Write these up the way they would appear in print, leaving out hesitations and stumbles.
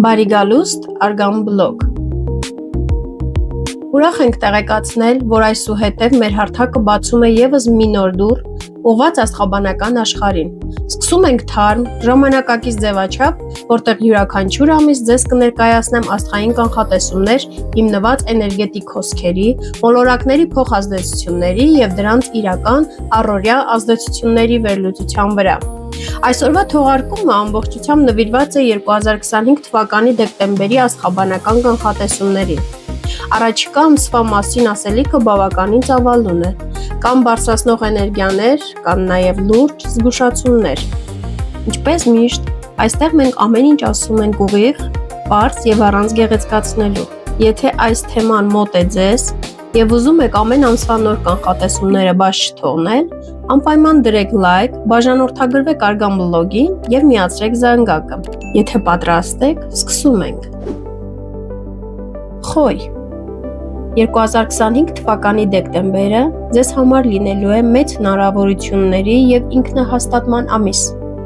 Բարի գալուստ Արգամ բլոգ։ Ուրախ ենք տեղեկացնել, որ այսուհետև մեր հարթակը բացում է ևս մի նոր դուռ, ուղղված աստղաբանական աշխարհին։ Սկսում ենք թարմ, ժամանակակից ձևաչափ, որտեղ յուրաքանչյուր ամիս ձեզ կներկայացնեմ աստղային կանխատեսումներ հիմնված էներգետիկ հոսքերի, մոլորակների փոխազդեցությունների և դրանց իրական առօրյա ազդեցությունների վերլուծության վրա։ Այսօրվա թողարկումը ամբողջությամբ նվիրված է 2025 թվականի դեկտեմբերի աստղաբանական կանխատեսումներին։ Առաջիկա ամսվա մասին ասելիքը բավականին ծավալուն է, կան բարձրացնող էներգիաներ, կան նաև լուրջ զգուշացումներ։ Ինչպես միշտ, այստեղ մենք ամեն ինչ ասում ենք ուղիղ, պարզ և առանց գեղեցկացնելու։ Եթե այս թեման մոտ է ձեզ և ուզում եք ամեն ամսվա նոր կանխատեսումները բաց չթողնել, անպայման դրեք լայք, բաժանորդագրվեք Արգամ բլոգին և միացրեք զանգակը։ Եթե պատրաստ եք, սկսում ենք։ Խոյ 2025 թվականի դեկտեմբերը ձեզ համար լինելու է մեծ հնարավորությունների և ինքնահաստատման ամիս։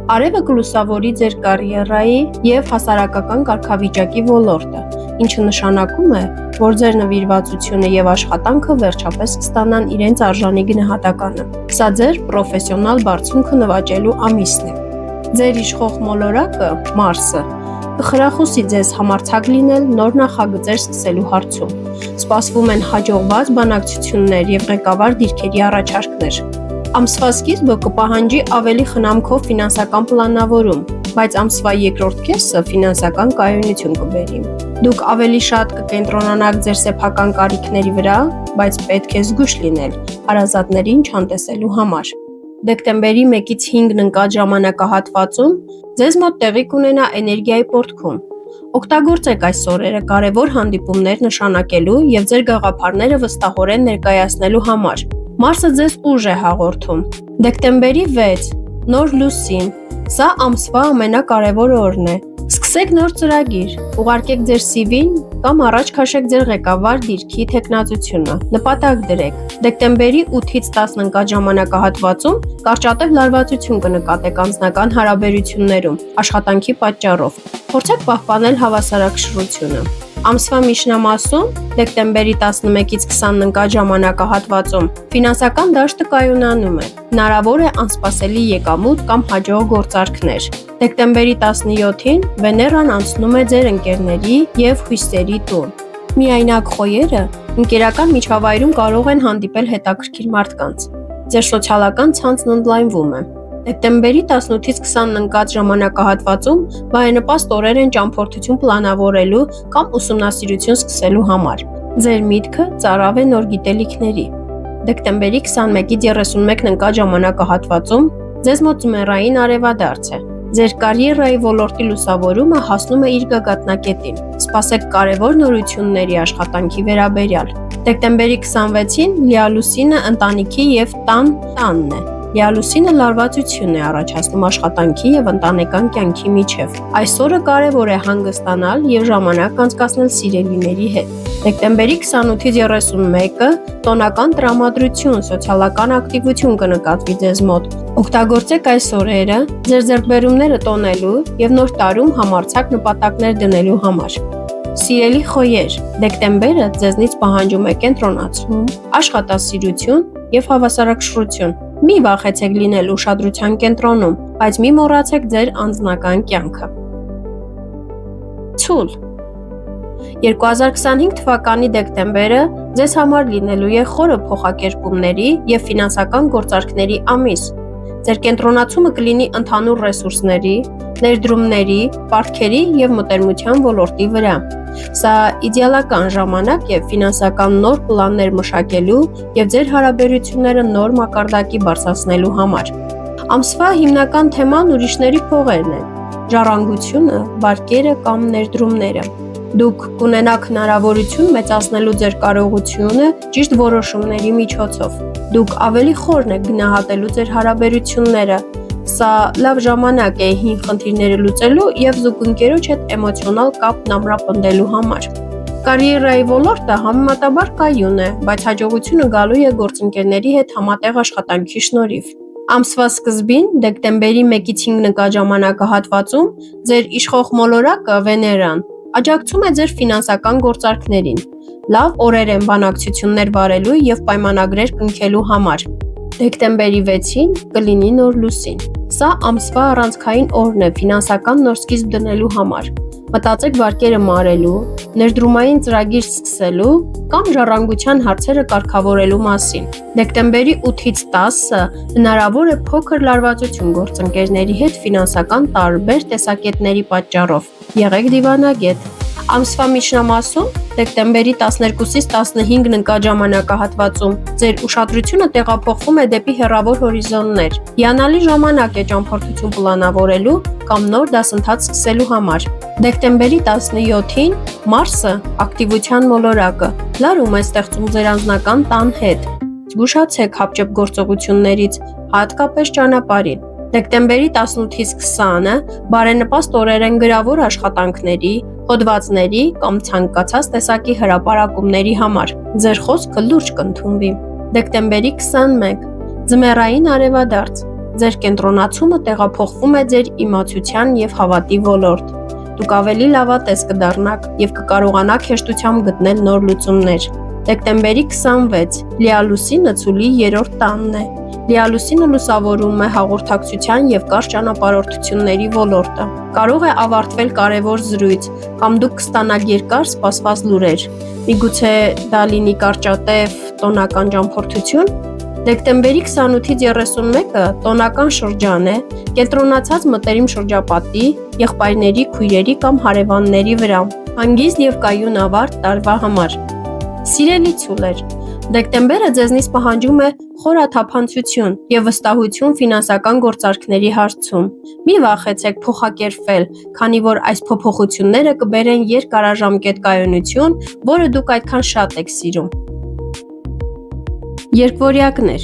Արևը կլուսավորի ձեր կարիերայի և հասարակական կարգավիճակի ոլորտը, ինչը նշանակում է, որ ձեր նվիրվածությունը և աշխատանքը վերջապես կստանան իրենց արժանի գնահատականը։ Սա ձեր պրոֆեսիոնալ բարձունքը նվաճելու ամիսն է։ Ձեր իշխող մոլորակը՝ Մարսը, կխրախուսի ձեզ համարձակ լինել նոր նախագծեր սկսելու հարցում։ Սպասվում են հաջողված բանակցություններ և ղեկավար դիրքերի առաջարկներ։ Ամսվա սկիզբը կպահանջի ավելի խնամքով ֆինանսական պլանավորում, բայց ամսվա երկրորդ կեսը ֆինանսական կայունություն կբերի։ Դուք ավելի շատ կկենտրոնանաք ձեր սեփական կարիքների վրա, բայց պետք է զգույշ լինել հարազատներին չանտեսելու համար։ Դեկտեմբերի 1-ից 5-ն ընկած ժամանակահատվածում ձեզ մոտ տեղի կունենա էներգիայի պոռթկում։ Օգտագործեք այս օրերը կարևոր հանդիպումներ նշանակելու և ձեր գաղափարները վստահորեն ներկայացնելու համար։ Մարսը ձեզ ուժ է հաղորդում։ Դեկտեմբերի 6 նոր լուսին, սա ամսվա ամենակարևոր օրն է։ Սկսեք նոր ծրագիր, ուղարկեք ձեր CV-ն կամ առաջ քաշեք ձեր ղեկավար դիրքի թեկնածությունը, նպատակ դրեք։ Դեկտեմբերի 8-ից 10 ընկած ժամանակահատվածում կարճատև լարվածություն կնկատեք անձնական հարաբերություններում, աշխատանքի պատճառով։ Փորձեք պահպանել հավասարակշռությունը։ Ամսվա միջնամասում, դեկտեմբերի 11-ից 20 ընկած ժամանակահատվածում, ֆինանսական դաշտը կայունանում է։ Հնարավոր է անսպասելի եկամուտ կամ հաջող գործարքներ։ Դեկտեմբերի 17-ին Վեներան անցնում է ձեր ընկերների և հույսերի տուն։ Միայնակ խոյերը ընկերական միջավայրում կարող են հանդիպել հետաքրքիր մարդկանց։ Ձեր սոցիալական ցանցն ընդլայնվում է։ Դեկտեմբերի 18-ից 20 ընկած ժամանակահատվածում բարենպաստ օրեր են ճամփորդություն պլանավորելու կամ ուսումնասիրություն սկսելու համար։ Ձեր միտքը ծարավ է նոր գիտելիքների։ Դեկտեմբերի 21-ից 31-ն ընկած ժամանակահատվածում ձեզ մոտ ձմեռային արևադարձ է։ Ձեր կարիերայի ոլորտի լուսավորումը հասնում է իր գագաթնակետին։ Սպասեք կարևոր նորությունների աշխատանքի վերաբերյալ։ Դեկտեմբերի 26-ին լիալուսինը ընտանիքի և տանն է։ Լիալուսինը լարվածություն է առաջացնում աշխատանքի և ընտանեկան կյանքի միջև։ Այս օրը կարևոր է հանգստանալ և ժամանակ անցկացնել սիրելիների հետ։ Դեկտեմբերի 28-ից 31-ը տոնական տրամադրություն, սոցիալական ակտիվություն կնկատվի ձեզ մոտ։ Օգտագործեք այս օրերը ձեր ձեռքբերումները տոնելու և նոր տարում համարձակ նպատակներ դնելու համար։ Սիրելի խոյեր, դեկտեմբերը ձեզնից պահանջում է կենտրոնացում, աշխատասիրություն և հավասարակշռություն։ Մի վախեցեք լինել ուշադրության կենտրոնում, բայց մի մոռացեք ձեր անձնական կյանքը։ Ցուլ 2025 թվականի դեկտեմբերը ձեզ համար լինելու է խորը փոխակերպումների և ֆինանսական գործարքների ամիս։ Ձեր կենտրոնացումը կլինի ընդհանուր ռեսուրսների, ներդրումների, պարտքերի և մտերմության ոլորտի վրա։ Սա իդեալական ժամանակ է ֆինանսական նոր պլաններ մշակելու և ձեր հարաբերությունները նոր մակարդակի բարձրացնելու համար։ Ամսվա հիմնական թեման ուրիշների փողերն են, ժառանգությունը, վարկերը կամ ներդրումները։ Դուք կունենաք հնարավորություն մեծացնելու ձեր կարողությունը ճիշտ որոշումների միջոցով։ Դուք ավելի խորն եք գնահատելու ձեր հարաբերությունները։ Սա լավ ժամանակ է հին խնդիրները լուծելու և զուգընկերոջ հետ էմոցիոնալ կապն ամրապնդելու համար։ Կարիերայի ոլորտը համեմատաբար կայուն է, բայց հաջողությունը գալու է գործընկերների հետ համատեղ աշխատանքի շնորհիվ։ Ամսվա սկզբին, դեկտեմբերի 1-ից 5 նկատժամանակահատվածում, ձեր իշխող մոլորակը Վեներան աջակցում է ձեր ֆինանսական գործարքներին, լավ օրեր են բանակցություններ վարելու և պայմանագրեր կնքելու համար։ Դեկտեմբերի 6-ին կլինի նոր լուսին։ Սա ամսվա առանցքային օրն է ֆինանսական նոր սկիզբ դնելու համար։ Մտածեք վարկերը մարելու, ներդրումային ծրագիր սկսելու կամ ժառանգության հարցերը կարգավորելու մասին։ Դեկտեմբերի 8-ից 10-ը հնարավոր է փոքր լարվածություն գործընկերների հետ ֆինանսական տարբեր տեսակետների պատճառով։ Եղեք դիվանագետ։ Ամսվա միջնամասում, դեկտեմբերի 12-ից 15 նկատժամանակահատվածում, ձեր ուշադրությունը տեղափոխվում է դեպի հեռավոր հորիզոններ։ Հիանալի ժամանակ է ճամփորդություն պլանավորելու կամ նոր դասընթաց սկսելու համար։ Դեկտեմբերի 17-ին Մարսը, ակտիվության մոլորակը, լարում է ստեղծում ձեր անձնական տան հետ։ Զգուշացեք հապճեպ գործողություններից, հատկապես ճանապարհին։ Դեկտեմբերի 18-ից 20-ը բարենպաստ օրեր են գրավոր աշխատանքների, հոդվածների կամ ցանկացած տեսակի հրապարակումների համար։ Ձեր խոսքը լուրջ կընդունվի։ Դեկտեմբերի 21 ձմեռային արևադարձ։ Ձեր կենտրոնացումը տեղափոխվում է ձեր իմացության և հավատի ոլորտ։ Դուք ավելի լավատես կդառնաք և կկարողանաք հեշտությամբ գտնել նոր լուծումներ։ Դեկտեմբերի 26 լիալուսինը ցուլի 3-րդ տանն է։ Լիալուսինը լուսավորում է հաղորդակցության և կարճ ճանապարհորդությունների ոլորտը։ Կարող է ավարտվել կարևոր զրույց, կամ դուք կստանաք երկար սպասված լուրեր։ Միգուցե դա լինի կարճատև տոնական ճամփորդություն։ Դեկտեմբերի 28-ից 31-ը տոնական շրջան է, կենտրոնացած մտերիմ շրջապատի, եղբայրների, քույրերի կամ հարևանների վրա։ Հանգիստ և կայուն ավարտ տարվա համար։ Սիրելի ցուլեր, դեկտեմբերը ձեզնից պահանջում է խորաթափանցություն և վստահություն ֆինանսական գործարքների հարցում։ Մի վախեցեք փոխակերպվել, քանի որ այս փոփոխությունները կբերեն երկարաժամկետ կայունություն, որը դուք այդքան շատ եք սիրում։ Երկվորյակներ։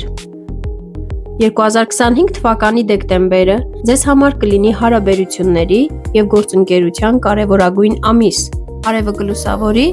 2025 թվականի դեկտեմբերը ձեզ համար կլինի հարաբերությունների և գործընկերության կարևորագույն ամիս։ Արևը կլուսավորի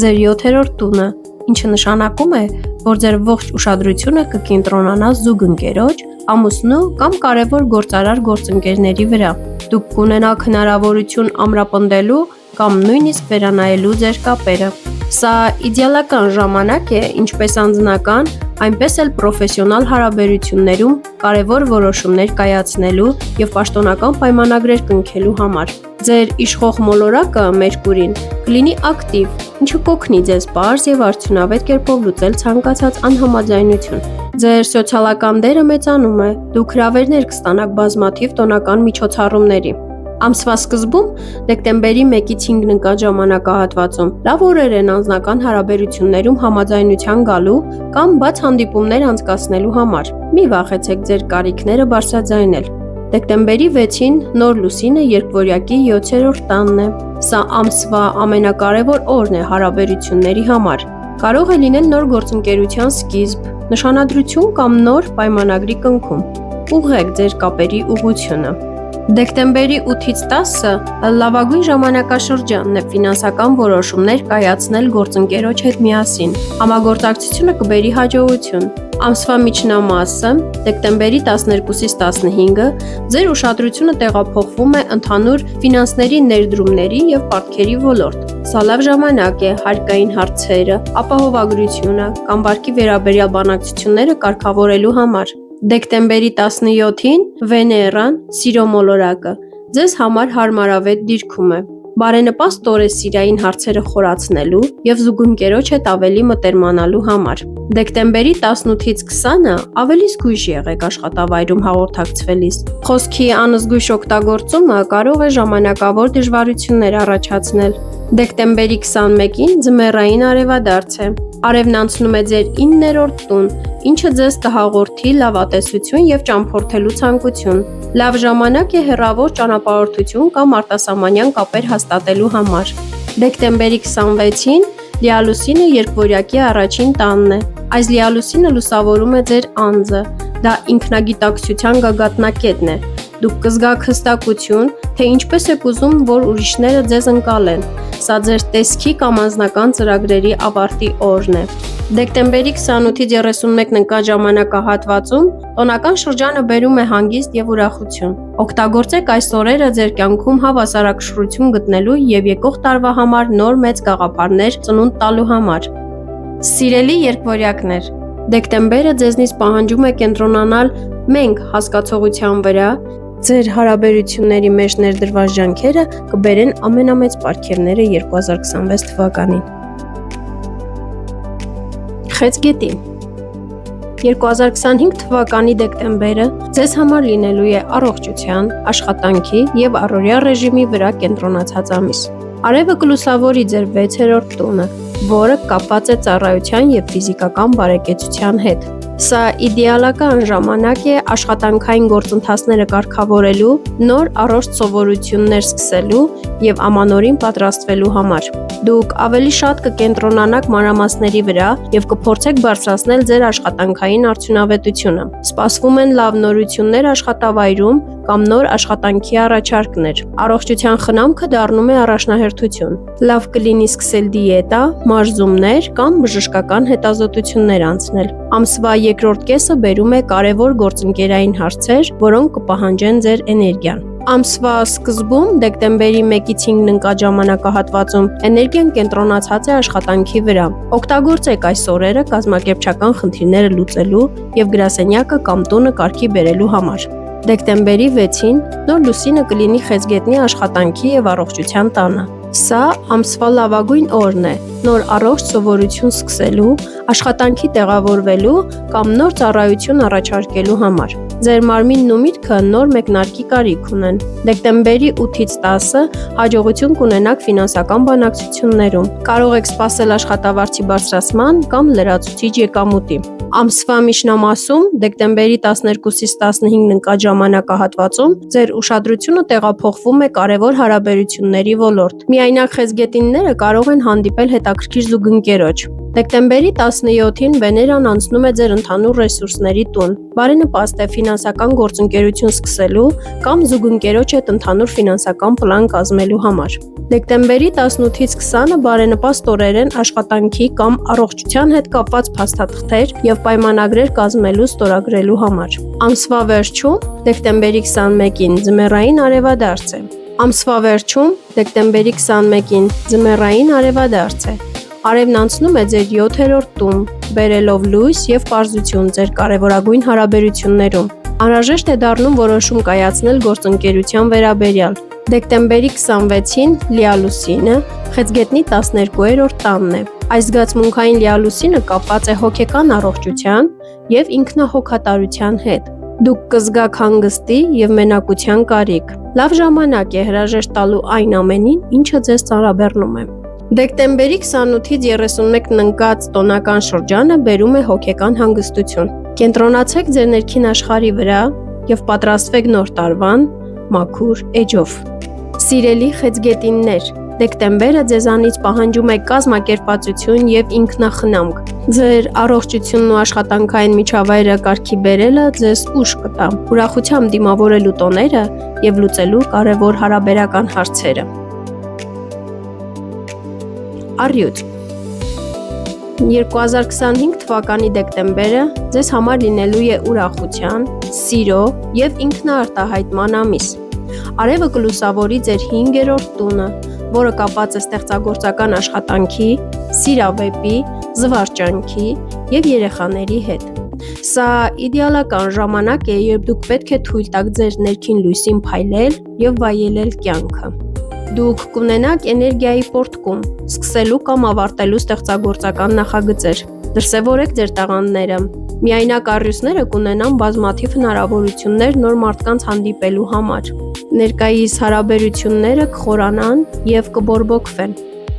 ձեր 7-րդ տունը, ինչը նշանակում է, որ ձեր ողջ ուշադրությունը կկենտրոնանա զուգընկերոջ, ամուսնու կամ կարևոր գործարար գործընկերների վրա։ Դուք կունենաք հնարավորություն ամրապնդելու կամ նույնիսկ վերանայելու ձեր կապերը։ Սա իդեալական ժամանակ է ինչպես անձնական, այնպես էլ պրոֆեսիոնալ հարաբերություններում կարևոր որոշումներ կայացնելու և պաշտոնական պայմանագրեր կնքելու համար։ Ձեր իշխող մոլորակը Մերկուրին կլինի ակտիվ, ինչը կօգնի ձեզ պարզ և արդյունավետ կերպով լուծել ցանկացած անհամաձայնություն։ Ձեր սոցիալական դերը մեծանում է, դուք հրավերներ կստանաք բազմաթիվ տոնական միջոցառումների։ Ամսվա սկզբում, դեկտեմբերի 1-ից 5 նկատժամանակահատվածում, լավ օրեր են անձնական հարաբերություններում համաձայնության գալու կամ բաց հանդիպումներ անցկացնելու համար։ Մի վախեցեք ձեր կարիքները բարձրաձայնել։ Դեկտեմբերի 6-ին նոր լուսինը երկվորյակի 7-րդ տանն է։ Սա ամսվա ամենակարևոր օրն է հարաբերությունների համար։ Կարող է լինել նոր գործընկերության սկիզբ, նշանադրություն կամ նոր պայմանագրի կնքում։ Ուղղեք ձեր կապերի ուղղությունը։ Դեկտեմբերի 8-ից 10-ը լավագույն ժամանակաշրջանն է ֆինանսական որոշումներ կայացնել գործընկերոջ հետ միասին։ Համագործակցությունը կբերի հաջողություն։ Ամսվա միջնամասը, դեկտեմբերի 12-ից 15-ը, ձեր ուշադրությունը տեղափոխվում է ընդհանուր ֆինանսների ներդրումների և պարտքերի ոլորտ։ Սա լավ ժամանակ է հարկային հարցերը, ապահովագրությունը կամ վարկի վերաբերյալ բանակցությունները կարգավորելու համար։ Դեկտեմբերի 17-ին Վեներան, սիրո մոլորակը, ձեզ համար հարմարավետ դիրքում է։ Բարենպաստ օր է սիրային հարցերը խորացնելու և զուգընկերոջ հետ ավելի մտերմանալու համար։ Դեկտեմբերի 18-ից 20-ը ավելի զգույշ եղեք աշխատավայրում հաղորդակցվելիս։ Խոսքի անզգույշ օգտագործումը կարող է ժամանակավոր դժվարություններ առաջացնել։ Դեկտեմբերի 21-ին ձմեռային արևադարձ է։ Արևն անցնում է ձեր 9-րդ տուն, ինչը ձեզ կհաղորդի լավատեսություն և ճամփորդելու ցանկություն։ Լավ ժամանակ է հեռավոր ճանապարհորդություն կամ արտասահմանյան կապեր հաստատելու համար։ Դեկտեմբերի 26-ին լիալուսինը երկվորյակի առաջին տանն է։ Այս լիալուսինը լուսավորում է ձեր անձը։ Դա ինքնագիտակցության գագաթնակետն է։ Դուք կզգաք հստակություն, թե ինչպես եք ուզում, որ ուրիշները ձեզ ընկալեն։ Սա ձեր տեսքի կամ անձնական ծրագրերի ավարտի օրն է։ Դեկտեմբերի 28-ից 31-ն ընկած ժամանակահատվածում տոնական շրջանը բերում է հանգիստ եւ ուրախություն։ Օգտագործեք այս օրերը ձեր կյանքում հավասարակշռություն գտնելու եւ եկող տարվա համար նոր մեծ գաղափարներ ծնունդ տալու համար։ Սիրելի երկվորյակներ, դեկտեմբերը ձեզնից պահանջում է կենտրոնանալ մենք հասկացողության վրա, ձեր հարաբերությունների մեջ ներդրված ջանքերը կբերեն ամենամեծ պարգևները 2026 թվականին։ Խեցգետի 2025 թվականի դեկտեմբերը ձեզ համար լինելու է առողջության, աշխատանքի եւ առօրյա ռեժիմի վրա կենտրոնացած ամիս։ Արևը կլուսավորի ձեր 6-րդ տունը, որը կապված է ծառայության եւ ֆիզիկական բարեկեցության հետ։ Սա իդեալական ժամանակ է աշխատանքային գործընթացները կարգավորելու, նոր առողջ սովորություններ սկսելու եւ ամանորին պատրաստվելու համար։ Դուք ավելի շատ կկենտրոնանաք մանրամասների վրա եւ կփորձեք բարձրացնել ձեր աշխատանքային արդյունավետությունը։ Սպասվում են լավ նորություններ աշխատավայրում կամ նոր աշխատանքի առաջարկներ։ Առողջության խնամքը դառնում է առաջնահերթություն։ Լավ կլինի սկսել դիետա, մարզումներ կամ բժշկական հետազոտություններ անցնել։ Ամսվա երկրորդ կեսը բերում է կարևոր գործընկերային հարցեր, որոնք կպահանջեն ձեր էներգիան։ Ամսվա սկզբում դեկտեմբերի 1-ից 5-ն ընկած ժամանակահատվածում էներգիան կենտրոնացած է աշխատանքի վրա։ Օգտագործեք այս օրերը կազմակերպչական խնդիրները լուծելու եւ գրասենյակը կամ տունը կարգի բերելու համար։ Դեկտեմբերի 6-ին նոր լուսինը կլինի Խեցգետնի աշխատանքի եւ առողջության տանը։ Սա ամսվա լավագույն օրն է նոր առողջ սովորություն սկսելու, աշխատանքի տեղավորվելու կամ նոր ծառայություն առաջարկելու համար։ Ձեր մարմինն ու միտքը նոր մեկնարկի կարիք ունեն։ Դեկտեմբերի 8-ից 10-ը հաջողություն կունենաք ֆինանսական բանակցություններում։ Կարող եք սպասել աշխատավարձի բարձրացման կամ լրացուցիչ եկամուտի։ Ամսվա միջնամասում դեկտեմբերի 12-ից 15-ն ընկած ժամանակահատվածում ձեր ուշադրությունը տեղափոխվում է կարևոր հարաբերությունների ոլորտ։ Միայնակ խեցգետինները կարող են հանդիպել հետաքրքիր զուգընկերոջ։ Դեկտեմբերի 17-ին Վեներան անցնում է ձեր ընդհանուր ռեսուրսների տուն։ Բարենպաստ է ֆինանսական գործընկերություն սկսելու կամ զուգընկերոջ հետ ընդհանուր ֆինանսական պլան կազմելու համար։ Դեկտեմբերի 18-ից 20-ը բարենպաստ օրեր են աշխատանքի կամ առողջության հետ կապված փաստաթղթեր եւ պայմանագրեր կազմելու ստորագրելու համար։ Ամսվա վերջում դեկտեմբերի 21-ին ձմեռային արևադարձ է։ Ամսվա վերջում դեկտեմբերի 21-ին ձմեռային արևադարձ է։ Արևն անցնում է ձեր 7-րդ տուն, բերելով լույս եւ պարզություն ձեր կարևորագույն հարաբերություններում։ Անհրաժեշտ է դառնում որոշում կայացնել գործընկերության վերաբերյալ։ Դեկտեմբերի 26-ին լիալուսինը Խեցգետնի 12-րդ տանն է։ Այս զգացմունքային լիալուսինը կապված է հոգեկան առողջության եւ ինքնահոգատարության հետ։ Դուք կզգաք հանգստի եւ մենակության կարիք։ Լավ ժամանակ է հրաժեշտ տալու այն ամենին, ինչը ձեզ ծանրաբեռնում է։ Դեկտեմբերի 28-ից 31-ն ընկած տոնական շրջանը բերում է հոգեկան հանգստություն։ Կենտրոնացեք ձեր ներքին աշխարհի վրա եւ պատրաստվեք նոր տարվան մաքուր էջով։ Սիրելի խեցգետիններ, դեկտեմբերը ձեզանից պահանջում է կազմակերպվածություն եւ ինքնախնամք։ Ձեր առողջությունն ու աշխատանքային միջավայրը կարգի բերելը ձեզ ուժ կտա ուրախությամբ դիմավորելու տոները եւ լուծելու կարևոր հարաբերական հարցերը։ Առյուծ 2025 թվականի դեկտեմբերը ձեզ համար լինելու է ուրախության, սիրո եւ ինքնաարտահայտման ամիս։ Արևը կլուսավորի ձեր 5-րդ տունը, որը կապված է ստեղծագործական աշխատանքի, սիրավեպի, զվարճանքի եւ երեխաների հետ։ Սա իդեալական ժամանակ է, երբ դուք պետք է թույլ տաք ձեր ներքին լույսին փայլել եւ վայելել կյանքը։ Դուք կունենաք էներգիայի պորտկում, սկսելու կամ ավարտելու ստեղծագործական նախագծեր։ Դրսևորեք ձեր տաղանդները։ Միայնակ առյուծները կունենան բազմաթիվ հնարավորություններ նոր մարդկանց հանդիպելու համար։ Ներկայիս հարաբերությունները կխորանան եւ կբորբոքվեն։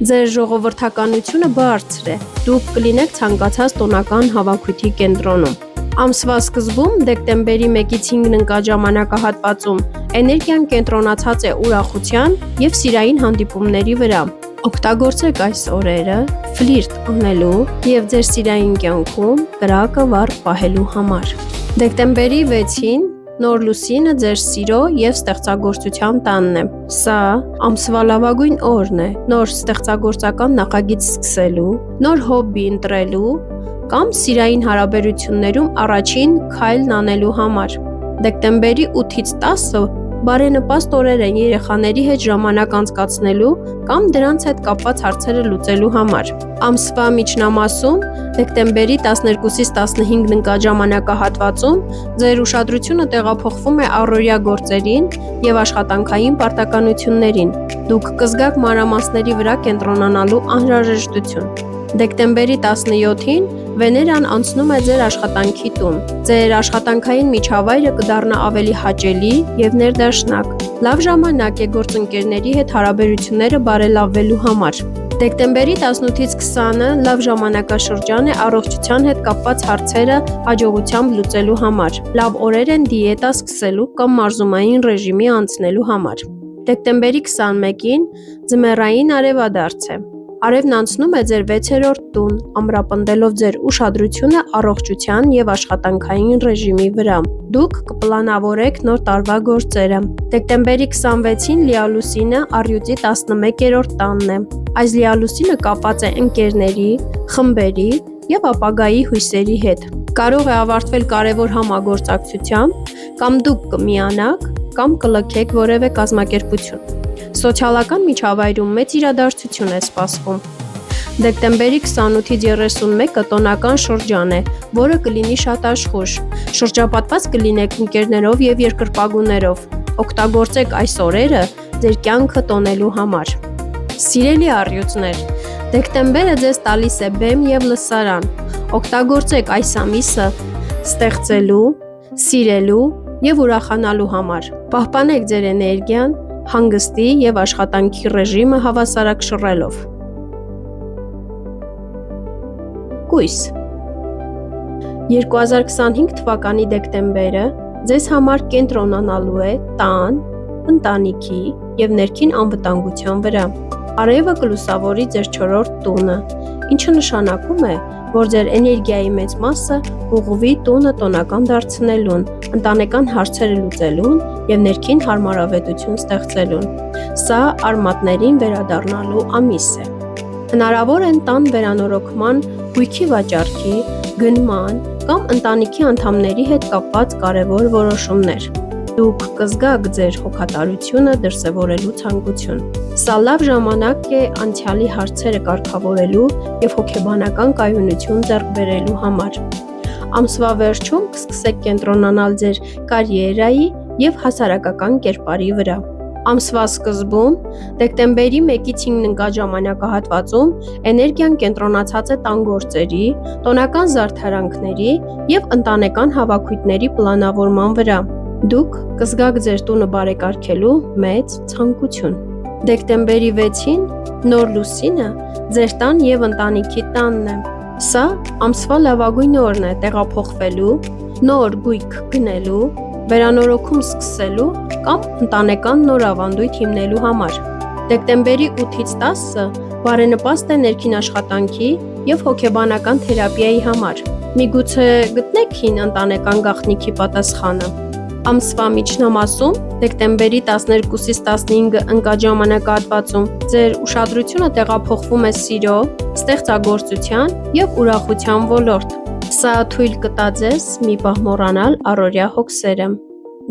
Ձեր ժողովրդականությունը բարձր է։ Դուք կլինեք ցանկացած տոնական հավաքույթի կենտրոնում։ Ամսվա սկզբում դեկտեմբերի 1-ից 5-ն ընկած ժամանակահատվածում էներգիան կենտրոնացած է ուրախության եւ սիրային հանդիպումների վրա։ Օգտագործեք այս օրերը ֆլիրտ անելու եւ ձեր սիրային կյանքում կրակը վառ պահելու համար։ Դեկտեմբերի 6-ին Նոր լուսինը ձեր սիրո եւ ստեղծագործության տանն է։ Սա ամսվա լավագույն օրն է նոր ստեղծագործական նախագիծ սկսելու, նոր հոբբի ընտրելու կամ սիրային հարաբերություններում առաջին քայլն անելու համար։ Դեկտեմբերի 8-ից 10-ը բարենպաստ օրեր են երեխաների հետ ժամանակ անցկացնելու կամ դրանց հետ կապված հարցերը լուծելու համար։ Ամսվա միջնամասում, դեկտեմբերի 12-ից 15-ն ընկած ժամանակահատվածում, ձեր ուշադրությունը տեղափոխվում է առօրյա գործերին եւ աշխատանքային պարտականություններին։ Դուք կզգաք մանրամասների վրա կենտրոնանալու անհրաժեշտություն։ Դեկտեմբերի 17-ին Վեներան անցնում է ձեր աշխատանքի տուն։ Ձեր աշխատանքային միջավայրը կդառնա ավելի հաճելի եւ ներդաշնակ։ Լավ ժամանակ է գործընկերների հետ հարաբերությունները բարելավելու համար։ Դեկտեմբերի 18-ից 20-ը լավ ժամանակաշրջան է առողջության հետ կապված հարցերը հաջողությամբ լուծելու համար։ Լավ օրեր են դիետա սկսելու կամ մարզումային ռեժիմի անցնելու համար։ Դեկտեմբերի 21-ին ձմեռային արևադարձ է։ Արևն անցնում է ձեր 6-րդ տուն, ամրապնդելով ձեր ուշադրությունը առողջության եւ աշխատանքային ռեժիմի վրա։ Դուք կպլանավորեք նոր տարվա գործերը։ Դեկտեմբերի 26-ին լիալուսինը առյուծի 11-րդ տանն է։ Այս լիալուսինը կապված է ընկերների, խմբերի եւ ապագայի հույսերի հետ։ Կարող է ավարտվել կարևոր համագործակցությամբ, կամ դուք կմիանաք, կամ կլքեք որևէ կազմակերպություն։ Սոցիալական միջավայրում մեծ իրադարձություն է սպասվում։ Դեկտեմբերի 28-ից 31-ը տոնական շրջան է, որը կլինի շատ աշխույժ։ Շրջապատված կլինեք ընկերներով եւ երկրպագուներով։ Օգտագործեք այս օրերը ձեր կյանքը տոնելու համար։ Սիրելի առյուծներ, դեկտեմբերը ձեզ տալիս է բեմ եւ լսարան։ Օգտագործեք այս ամիսը ստեղծելու, սիրելու եւ ուրախանալու համար։ Պահպանեք ձեր էներգիան, հանգստի եւ աշխատանքի ռեժիմը հավասարակշռելով։ Կույս 2025 թվականի դեկտեմբերը ձեզ համար կենտրոնանալու է տան, ընտանիքի եւ ներքին անվտանգության վրա։ Արևը կլուսավորի ձեր 4-րդ տունը, ինչը նշանակում է, որ ձեր էներգիայի մեծ մասը կուղղվի տունը տոնական դարձնելուն, ընտանեկան հարցերը լուծելուն եւ ներքին հարմարավետություն ստեղծելուն։ Սա արմատներին վերադառնալու ամիս է։ Հնարավոր են տան վերանորոգման, հույքի վաճառքի, գնման կամ ընտանիքի անդամների հետ կապված կարևոր որոշումներ։ Դուք կզգաք ձեր հոգատարությունը դրսևորելու ցանկություն։ Սա լավ ժամանակ է անցյալի հարցերը կարգավորելու եւ հոգեբանական կայունություն ձեռք բերելու համար։ Ամսվա վերջում կսկսեք կենտրոնանալ ձեր կարիերայի եւ հասարակական կերպարի վրա։ Ամսվա սկզբում, դեկտեմբերի 1-ից 5-ն ընկած ժամանակահատվածում, էներգիան կենտրոնացած է տան գործերի, տոնական զարդարանքների եւ ընտանեկան հավաքույթների պլանավորման վրա։ Դուք կզգաք ձեր տունը բարեկարգելու մեծ ցանկություն։ Դեկտեմբերի 6-ին նոր լուսինը ձեր տան եւ ընտանիքի տանն է։ Սա ամսվա լավագույն օրն է տեղափոխվելու, նոր գույք գնելու, վերանորոգում սկսելու կամ ընտանեկան նոր ավանդույթ հիմնելու համար։ Դեկտեմբերի 8-ից 10-ը բարենպաստ է ներքին աշխատանքի եւ հոգեբանական թերապիայի համար։ Միգուցե գտնեք հին ընտանեկան գաղտնիքի պատասխանը։ Ամսվա միջնամասում, դեկտեմբերի 12-ից 15-ը ընկած ժամանակահատվածում, ձեր ուշադրությունը տեղափոխվում է սիրո, ստեղծագործության եւ ուրախության ոլորտ։ Սա թույլ կտա ձեզ մի պահ մոռանալ առօրյա հոգսերը։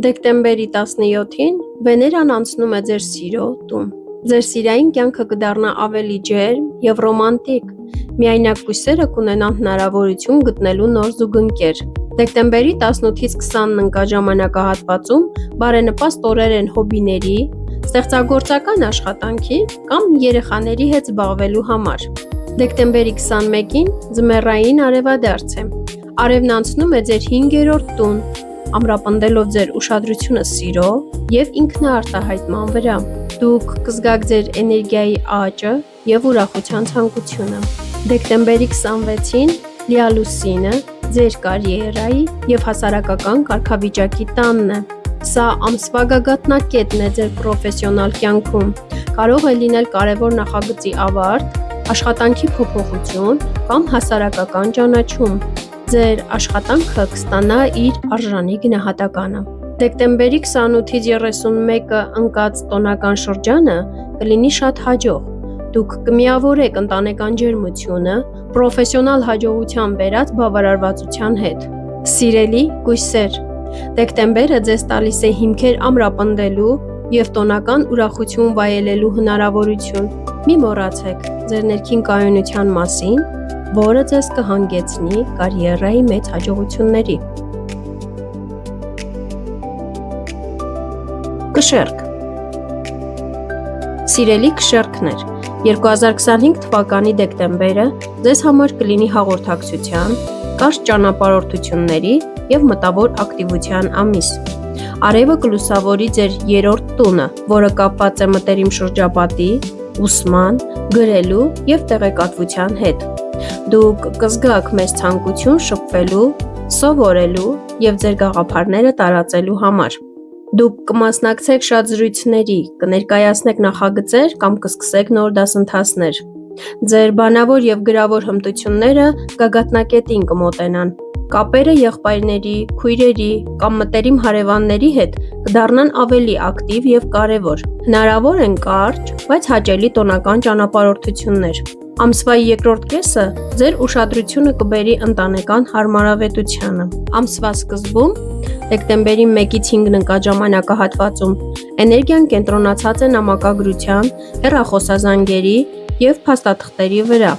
Դեկտեմբերի 17-ին Վեներան անցնում է ձեր սիրո տուն։ Ձեր սիրային կյանքը կդառնա ավելի ջերմ եւ ռոմանտիկ։ Միայնակ կույսերը կունենան հնարավորություն գտնելու նոր զուգընկեր։ Դեկտեմբերի 18-ից 20-ն ընկած ժամանակահատվածում բարենպաստ օրեր են հոբիների, ստեղծագործական աշխատանքի կամ երեխաների հետ զբաղվելու համար։ Դեկտեմբերի 21-ին ձմեռային արևադարձ է։ Արևն անցնում է ձեր 5-րդ տուն, ամրապնդելով ձեր ուշադրությունը սիրո եւ ինքնաարտահայտման վրա։ Դուք կզգաք ձեր էներգիայի աճը եւ ուրախության ցանկությունը։ Դեկտեմբերի 26-ին լիալուսինը ձեր կարիերայի եւ հասարակական կարգավիճակի տանն է։ Սա ամսվա գագաթնակետն է ձեր պրոֆեսիոնալ կյանքում։ Կարող է լինել կարևոր նախագծի ավարտ, աշխատանքի փոփոխություն կամ հասարակական ճանաչում։ Ձեր աշխատանքը կստանա իր արժանի գնահատականը։ Դեկտեմբերի 28-ից 31-ը ընկած տոնական շրջանը կլինի շատ հաջող։ Դուք կմիավորեք ընտանեկան ջերմությունը, պրոֆեսիոնալ հաջողության բերած բավարարվածության հետ։ Սիրելի գույսեր, դեկտեմբերը ձեզ տալիս է հիմքեր ամրապնդելու և տոնական ուրախություն վայելելու հնարավորություն։ Մի մոռացեք ձեր ներքին կայունության մասին, որը ձեզ կհանգեցնի կարիերայի մեծ հաջողությունների։ Կշեռք։ Սիրելի կշեռքներ, 2025 թվականի դեկտեմբերը ձեզ համար կլինի հաղորդակցության, կարճ ճանապարհորդությունների և մտավոր ակտիվության ամիս։ Արևը կլուսավորի ձեր երրորդ տունը, որը կապված է մտերիմ շրջապատի, ուսման, գրելու և տեղեկատվության հետ։ Դուք կզգաք մեծ ցանկություն շփվելու, սովորելու և ձեր գաղափարները տարածելու համար։ Դուք կմասնակցեք շատ զրույցների, կներկայացնեք նախագծեր կամ կսկսեք նոր դասընթացներ։ Ձեր բանավոր և գրավոր հմտությունները գագաթնակետին կմոտենան։ Կապերը եղբայրների, քույրերի կամ մտերիմ հարևանների հետ կդառնան ավելի ակտիվ և կարևոր։ Հնարավոր են կարճ, բայց հաճելի տոնական ճանապարհորդություններ։ Ամսվա երկրորդ կեսը ձեր ուշադրությունը կբերի ընտանեկան հարմարավետությանը։ Ամսվա սկզբում, դեկտեմբերի 1-ից 5 ընկած ժամանակահատվածում, էներգիան կենտրոնացած է նամակագրության, հեռախոսազանգերի և փաստաթղթերի վրա։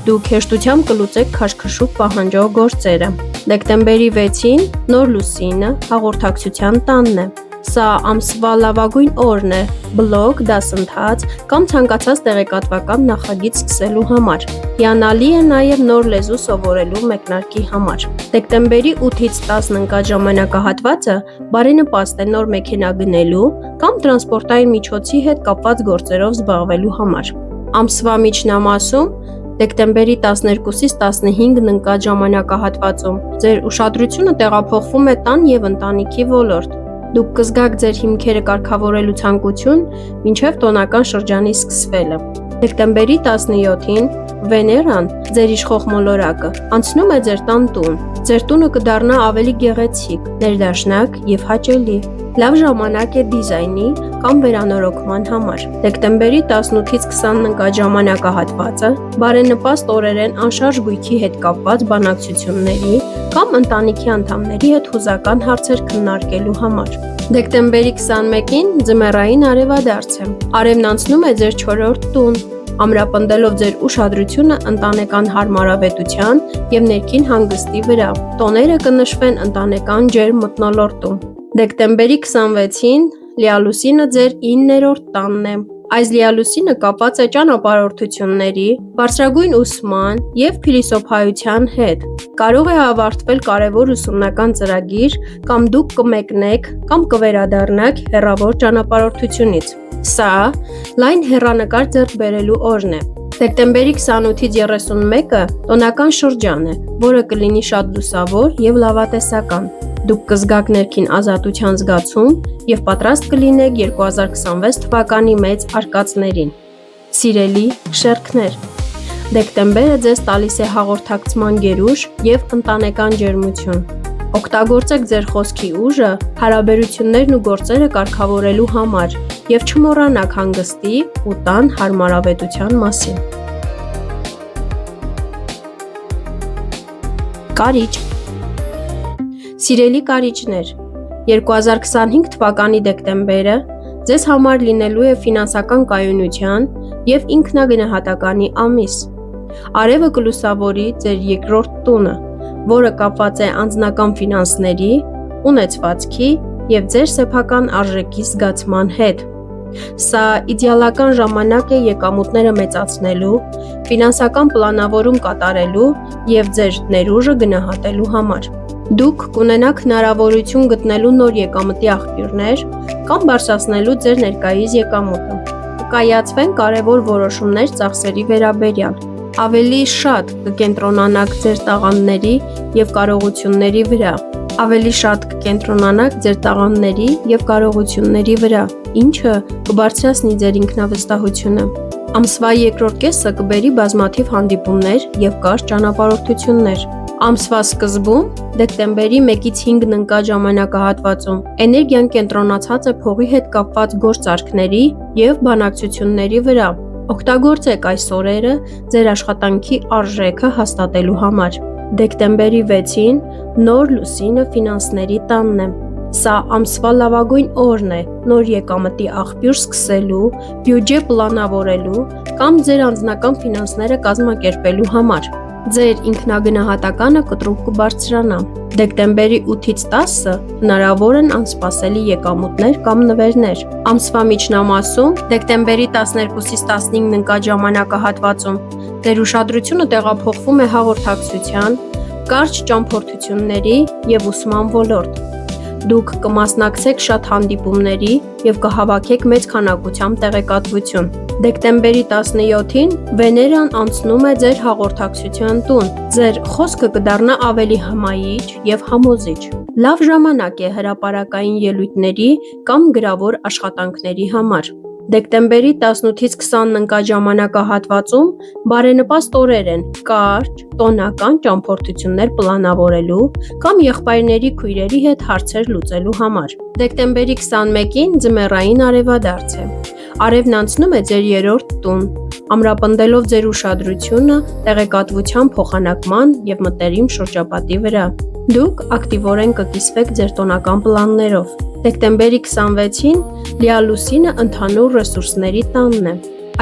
Դուք հեշտությամբ կլուծեք քաշքշուկ պահանջող գործերը։ Դեկտեմբերի 6-ին նոր լուսինը հաղորդակցության տանն է։ Սա ամսվա լավագույն օրն է բլոգ, դասընթաց կամ ցանկացած տեղեկատվական նախագիծ սկսելու համար։ Հիանալի է նաև նոր լեզու սովորելու մեկնարկի համար։ Դեկտեմբերի 8-ից 10 ընկած ժամանակահատվածը բարենպաստ է նոր մեքենա գնելու կամ տրանսպորտային միջոցի հետ կապված գործերով զբաղվելու համար։ Ամսվա միջնամասում, դեկտեմբերի 12-ից 15 ընկած ժամանակահատվածում, ձեր ուշադրությունը տեղափոխվում է տան և ընտանիքի ոլորտ։ Դուք կզգաք ձեր հիմքերը կարգավորելու ցանկություն մինչև տոնական շրջանի սկսվելը։ Դեկտեմբերի 17-ին Վեներան, ձեր իշխող մոլորակը, անցնում է ձեր տան տուն։ Ձեր տունը կդառնա ավելի գեղեցիկ, ներդաշնակ և հաճելի։ Լավ ժամանակ է դիզայնի կամ վերանորոգման համար։ Դեկտեմբերի 18-ից 20 ընկած ժամանակահատվածը բարենպաստ օրեր են անշարժ գույքի հետ կապված բանակցությունների կամ ընտանիքի անդամների հետ հուզական հարցեր քննարկելու համար։ Դեկտեմբերի 21-ին ձմեռային արևադարձ է։ Արևն անցնում է ձեր 4-րդ տուն, ամրապնդելով ձեր ուշադրությունը ընտանեկան հարմարավետության և ներքին հանգստի վրա։ Տոները կնշվեն ընտանեկան ջերմ մթնոլորտում։ Դեկտեմբերի 26-ին լիալուսինը ձեր 9-րդ տանն է։ Այս լիալուսինը կապված է ճանապարհորդությունների, բարձրագույն ուսման և փիլիսոփայության հետ։ Կարող է ավարտվել կարևոր ուսումնական ծրագիր, կամ դուք կմեկնեք կամ կվերադառնաք հեռավոր ճանապարհորդությունից։ Սա լայն հեռանկար ձեռք բերելու օրն է։ Դեկտեմբերի 28-ից 31-ը տոնական շրջան է, որը կլինի շատ լուսավոր և լավատեսական։ Դուք կզգաք ներքին ազատության զգացում և պատրաստ կլինեք 2026 թվականի մեծ արկածներին։ Սիրելի շերքներ, դեկտեմբերը ձեզ տալիս է հաղորդակցման գերուժ և ընտանեկան ջերմություն։ Օգտագործեք ձեր խոսքի ուժը հարաբերություններն ու գործերը կարգավորելու համար և չմոռանաք հանգստի ու տան հարմարավետության մասին։ Կարիճ։ Սիրելի կարիճներ, 2025 թվականի դեկտեմբերը ձեզ համար լինելու է ֆինանսական կայունության և ինքնագնահատականի ամիս։ Արևը կլուսավորի ձեր երկրորդ տունը, որը կապված է անձնական ֆինանսների, ունեցվածքի և ձեր սեփական արժեքի զգացման հետ։ Սա իդեալական ժամանակ է եկամուտները մեծացնելու, ֆինանսական պլանավորում կատարելու և ձեր ներուժը գնահատելու համար։ Դուք կունենաք հնարավորություն գտնելու նոր եկամտի աղբյուրներ կամ բարձրացնելու ձեր ներկայիս եկամուտը։ Կկայացվեն կարևոր որոշումներ ծախսերի վերաբերյալ։ Ավելի շատ կկենտրոնանաք ձեր տաղանդների և կարողությունների վրա։ Ավելի շատ կկենտրոնանաք ձեր տաղանդների և կարողությունների վրա, ինչը կբարձրացնի ձեր ինքնավստահությունը։ Ամսվա երկրորդ կեսը կբերի բազմաթիվ հանդիպումներ և կարճ ճանապարհորդություններ։ Ամսվա սկզբում, դեկտեմբերի 1-ից 5-ն ընկած ժամանակահատվածում, էներգիան կենտրոնացած է փողի հետ կապված գործարքների և բանակցությունների վրա։ Օգտագործեք այս օրերը ձեր աշխատանքի արժեքը հաստատելու համար։ Դեկտեմբերի 6-ին նոր լուսինը ֆինանսների տանն է։ Սա ամսվա լավագույն օրն է նոր եկամտի աղբյուր սկսելու, բյուջե պլանավորելու կամ ձեր անձնական ֆինանսները կազմակերպելու համար։ Ձեր ինքնագնահատականը կտրուկ կբարձրանա։ Դեկտեմբերի 8-ից 10-ը հնարավոր են անսպասելի եկամուտներ կամ նվերներ։ Ամսվա միջնամասում, դեկտեմբերի 12-ից 15-ն ընկած ժամանակահատվածում, ձեր ուշադրությունը տեղափոխվում է հաղորդակցության, կարճ ճամփորդությունների և ուսման ոլորտ։ Դուք կմասնակցեք շատ հանդիպումների և կհավաքեք մեծ քանակությամբ տեղեկատվություն։ Դեկտեմբերի 17-ին Վեներան անցնում է ձեր հաղորդակցության տուն։ Ձեր խոսքը կդառնա ավելի հմայիչ և համոզիչ։ Լավ ժամանակ է հրապարակային ելույթների կամ գրավոր աշխատանքների համար։ Դեկտեմբերի 18-ից 20-ն ընկած ժամանակահատվածում բարենպաստ օրեր են կարճ, տոնական ճամփորդություններ պլանավորելու կամ եղբայրների քույրերի հետ հարցեր լուծելու համար։ Դեկտեմբերի 21-ին ձմեռային արևադարձ է։ Արևն անցնում է ձեր երրորդ տուն, ամրապնդելով ձեր ուշադրությունը տեղեկատվության փոխանակման և մտերիմ շրջապատի վրա։ Դուք ակտիվորեն կկիսվեք ձեր տոնական պլաններով։ Դեկտեմբերի 26-ին լիալուսինը ընդհանուր ռեսուրսների տանն է։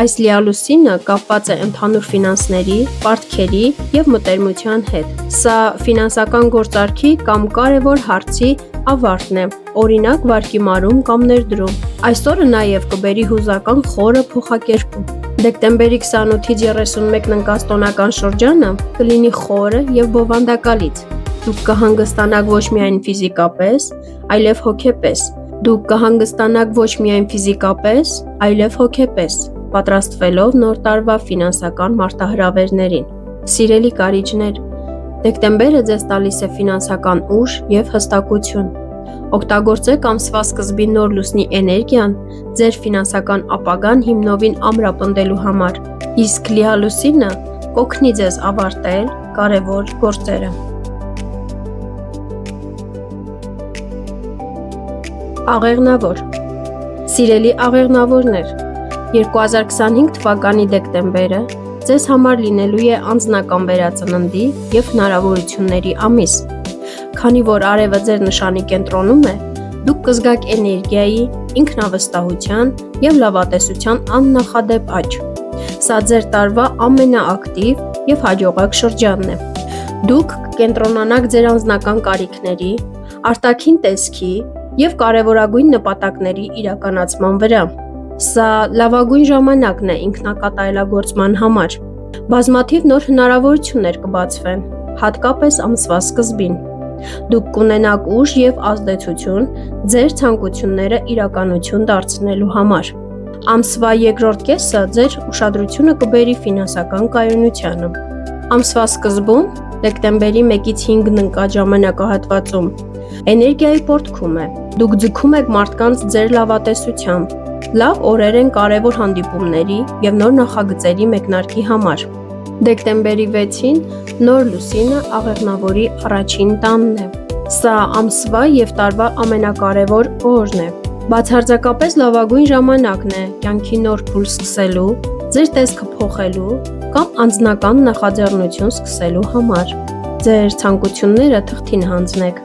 Այս լիալուսինը կապված է ընդհանուր ֆինանսների, պարտքերի և մտերմության հետ։ Սա ֆինանսական գործարքի կամ կարևոր հարցի ավարտն է, օրինակ վարկի մարում կամ ներդրում։ Այս օրը նաև կբերի հուզական խորը փոխակերպում։ Դեկտեմբերի 28-ից 31-ն ընկած տոնական շրջանը կլինի խորը և բովանդակալից։ Դուք կհանգստանաք ոչ միայն ֆիզիկապես, այլև հոգեպես։ Պատրաստվելով նոր տարվա ֆինանսական մարտահրավերներին։ Սիրելի կարիճներ, դեկտեմբերը ձեզ տալիս է ֆինանսական ուժ և հստակություն։ Օգտագործեք ամսվա սկզբի նոր լուսնի էներգիան ձեր ֆինանսական ապագան հիմնովին ամրապնդելու համար, իսկ լիալուսինը կօգնի ձեզ ավարտել կարևոր գործերը։ Աղեղնավոր։ Սիրելի աղեղնավորներ, 2025 թվականի դեկտեմբերը ձեզ համար լինելու է անձնական վերածննդի և հնարավորությունների ամիս։ Քանի որ արևը ձեր նշանի կենտրոնում է, դուք կզգաք էներգիայի, ինքնավստահության և լավատեսության աննախադեպ աճ։ Սա ձեր տարվա ամենաակտիվ և հաջողակ շրջանն է։ Դուք կկենտրոնանաք ձեր անձնական կարիքների, արտաքին տեսքի և կարևորագույն նպատակների իրականացման վրա։ Սա լավագույն ժամանակն է ինքնակատարելագործման համար։ Բազմաթիվ նոր հնարավորություններ կբացվեն, հատկապես ամսվա սկզբին։ Դուք կունենաք ուժ և ազդեցություն ձեր ցանկությունները իրականություն դարձնելու համար։ Ամսվա երկրորդ կեսը ձեր ուշադրությունը կբերի ֆինանսական կայունությանը։ Ամսվա սկզբում, դեկտեմբերի 1-ից 5-ն ընկած ժամանակահատվածում, էներգիայի պոռթկում է։ Դուք ձգում եք մարդկանց ձեր լավատեսությամբ։ Լավ օրեր են կարևոր հանդիպումների և նոր նախագծերի մեկնարկի համար։ Դեկտեմբերի 6-ին նոր լուսինը աղեղնավորի առաջին տանն է։ Սա ամսվա և տարվա ամենակարևոր օրն է։ Բացարձակապես լավագույն ժամանակն է կյանքի նոր փուլ սկսելու, ձեր տեսքը փոխելու կամ անձնական նախաձեռնություն սկսելու համար։ Ձեր ցանկությունները թղթին հանձնեք։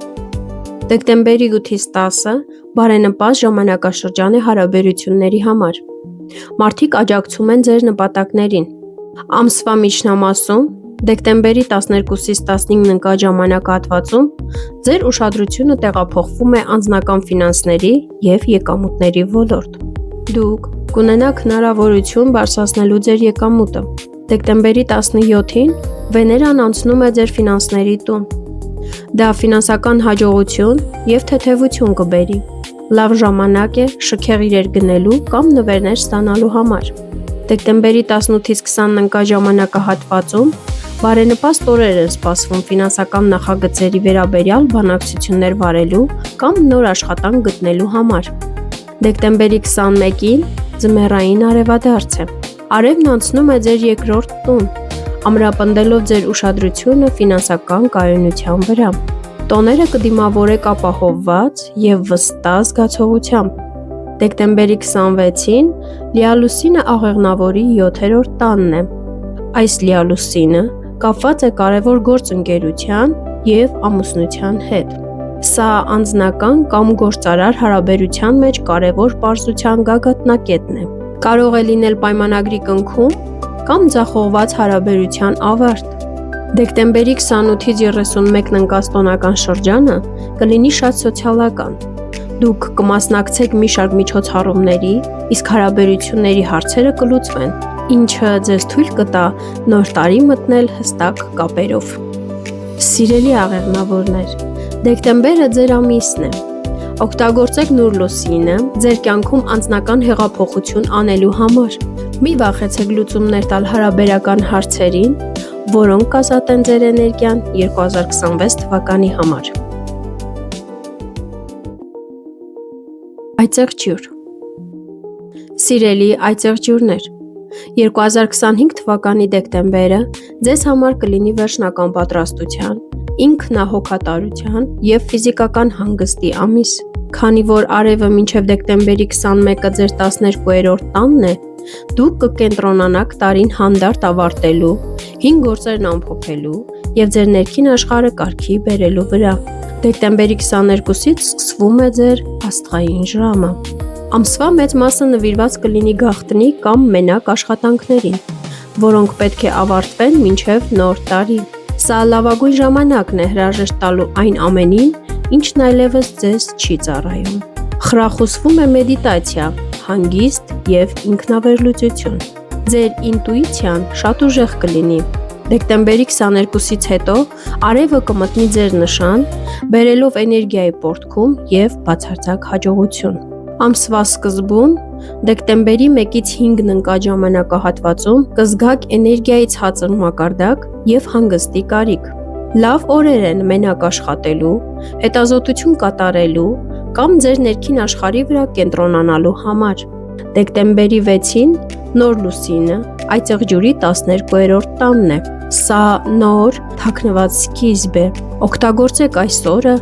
Դեկտեմբերի 8-ից 10-ը բարենպաստ ժամանակաշրջան է հարաբերությունների համար։ Մարդիկ աջակցում են ձեր նպատակներին։ Ամսվա միջնամասում, դեկտեմբերի 12-ից 15-ն ընկած ժամանակահատվածում, ձեր ուշադրությունը տեղափոխվում է անձնական ֆինանսների և եկամուտների ոլորտ։ Դուք կունենաք հնարավորություն բարձրացնելու ձեր եկամուտը։ Դեկտեմբերի 17-ին Վեներան անցնում է ձեր ֆինանսների տուն։ Դա ֆինանսական հաջողություն և թեթևություն կբերի։ Լավ ժամանակ է շքեղ իրեր գնելու կամ նվերներ ստանալու համար։ Դեկտեմբերի 18-ից 20-ն ընկած ժամանակահատվածում բարենպաստ օրեր են սպասվում ֆինանսական նախագծերի վերաբերյալ բանակցություններ վարելու կամ նոր աշխատանք գտնելու համար։ Դեկտեմբերի 21-ին ձմեռային արևադարձ է։ Արևն անցնում է ձեր երկրորդ տուն, ամրապնդելով ձեր ուշադրությունը ֆինանսական կայունության վրա։ Տոները կդիմավորեք ապահովված եւ վստահ զգացողությամբ։ Դեկտեմբերի 26-ին լիալուսինը աղեղնավորի 7-րդ տանն է։ Այս լիալուսինը կապված է կարևոր գործընկերության եւ ամուսնության հետ։ Սա անձնական կամ գործարար հարաբերության մեջ կարևոր պարզության գագաթնակետն է։ Կարող է լինել պայմանագրի կնքում կամ ձախողված հարաբերության ավարտ։ Դեկտեմբերի 28-ից 31-ն ընկած տոնական շրջանը կլինի շատ սոցիալական։ Դուք կմասնակցեք մի շարք միջոցառումների, իսկ հարաբերությունների հարցերը կլուծվեն, ինչը ձեզ թույլ կտա նոր տարի մտնել հստակ կապերով։ Սիրելի աղեղնավորներ, դեկտեմբերը ձեր ամիսն է։ Օգտագործեք նոր լուսինը ձեր կյանքում անձնական հեղափոխություն անելու համար։ Մի վախեցեք լուծումներ տալ հարաբերական հարցերին, որոնք կազատեն ձեր էներգիան 2026 թվականի համար։ Այծեղ ջուր։ Սիրելի այծեղ ջուրներ, 2025 թվականի դեկտեմբերը ձեզ համար կլինի վերջնական պատրաստության, ինքնահոգատարության և ֆիզիկական հանգստի ամիս։ Քանի որ արևը մինչև դեկտեմբերի 21-ը ձեր 12-րդ տանն է, դուք կկենտրոնանաք տարին հանդարտ ավարտելու, հին գործերն ամփոփելու և ձեր ներքին աշխարհը կարգի բերելու վրա։ Դեկտեմբերի 22-ից սկսվում է ձեր աստղային ժամը։ Ամսվա մեծ մասը նվիրված կլինի գաղտնի կամ մենակ աշխատանքներին, որոնք պետք է ավարտվեն մինչև նոր տարի։ Սա լավագույն ժամանակն է հրաժեշտ տալու այն ամենին, ինչն այլևս ձեզ չի ծառայում։ Խրախուսվում է մեդիտացիա, հանգիստ և ինքնավերլուծություն։ Ձեր ինտուիցիան շատ ուժեղ կլինի։ Դեկտեմբերի 22-ից հետո արևը կմտնի ձեր նշան, բերելով էներգիայի պոռթկում և բացարձակ հաջողություն։ Ամսվա սկզբում, դեկտեմբերի 1-ից 5-ն ընկած ժամանակահատվածում կզգաք էներգիայի ցածր մակարդակ և հանգստի կարիք։ Լավ օրեր են մենակ աշխատելու, հետազոտություն կատարելու կամ ձեր ներքին աշխարհի վրա կենտրոնանալու համար։ Դեկտեմբերի 6-ին նոր լուսինը այծեղ ջուրի 12-րդ տանն է։ Սա նոր, թաքնված սկիզբ է։ Օգտագործեք այս օրը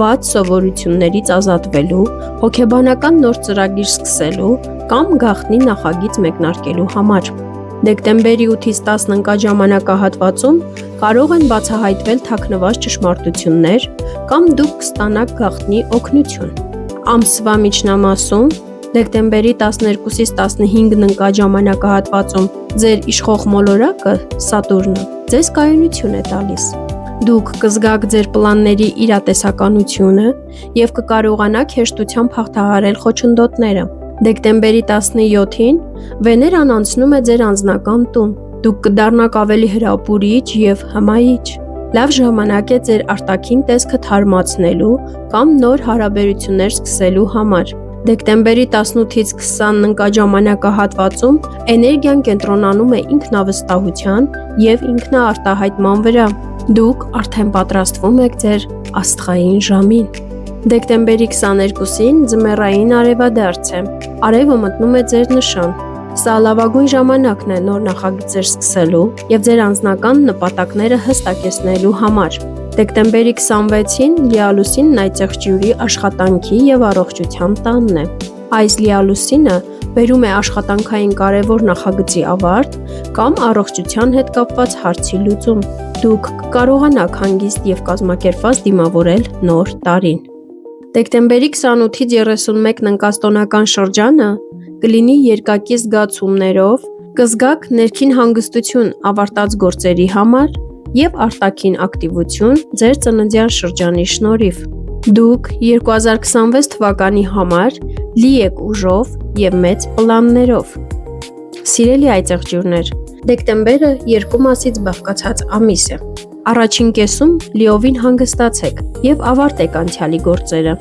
վատ սովորություններից ազատվելու, հոգեբանական նոր ծրագիր սկսելու կամ գաղտնի նախագիծ մեկնարկելու համար։ Դեկտեմբերի 8-ից 10-ն ընկած ժամանակահատվածում կարող են բացահայտվել թաքնված ճշմարտություններ կամ դուք կստանաք գաղտնի օգնություն։ Ամսվա միջնամասում, դեկտեմբերի 12-ից 15-ն ընկած ժամանակահատվածում ձեր իշխող մոլորակը Սատուրնը ձեզ կայունություն է տալիս։ Դուք կզգաք ձեր պլանների իրատեսականությունը և կկարողանաք հեշտությամբ հաղթահարել խոչընդոտները։ Դեկտեմբերի 17-ին Վեներան անցնում է ձեր անձնական տուն։ Դուք կդառնաք ավելի հրապուրիչ և հմայիչ։ Լավ ժամանակ է ձեր արտաքին տեսքը թարմացնելու կամ նոր հարաբերություններ սկսելու համար։ Դեկտեմբերի 18-ից 20-ն ընկած ժամանակահատվածում էներգիան կենտրոնանում է ինքնավստահության և ինքնաարտահայտման վրա։ Դուք արդեն պատրաստվում եք ձեր աստղային ժամին։ Դեկտեմբերի 22-ին ձմեռային արևադարձ է։ Արևը մտնում է ձեր նշան։ Սա լավագույն ժամանակն է նոր նախագծեր սկսելու և ձեր անձնական նպատակները հստակեցնելու համար։ Դեկտեմբերի 26-ին լիալուսինն այծեղ ջուրի աշխատանքի և առողջության տանն է։ Այս լիալուսինը բերում է աշխատանքային կարևոր նախագծի ավարտ կամ առողջության հետ կապված հարցի լուծում։ Դուք կկարողանաք հանգիստ և կազմակերպված դիմավորել նոր տարին։ Դեկտեմբերի 28-ից 31-ն ընկած տոնական շրջանը կլինի երկակի զգացումներով, կզգաք ներքին հանգստություն ավարտած գործերի համար և արտաքին ակտիվություն ձեր ծննդյան շրջանի շնորհիվ։ Դուք 2026 թվականի համար լի եք ուժով և մեծ պլաններով։ Սիրելի այծեղ ջուրներ, դեկտեմբերը երկու մասից բաղկացած ամիս է։ Առաջին կեսում լիովին հանգստացեք և ավարտեք անցյալի գործերը։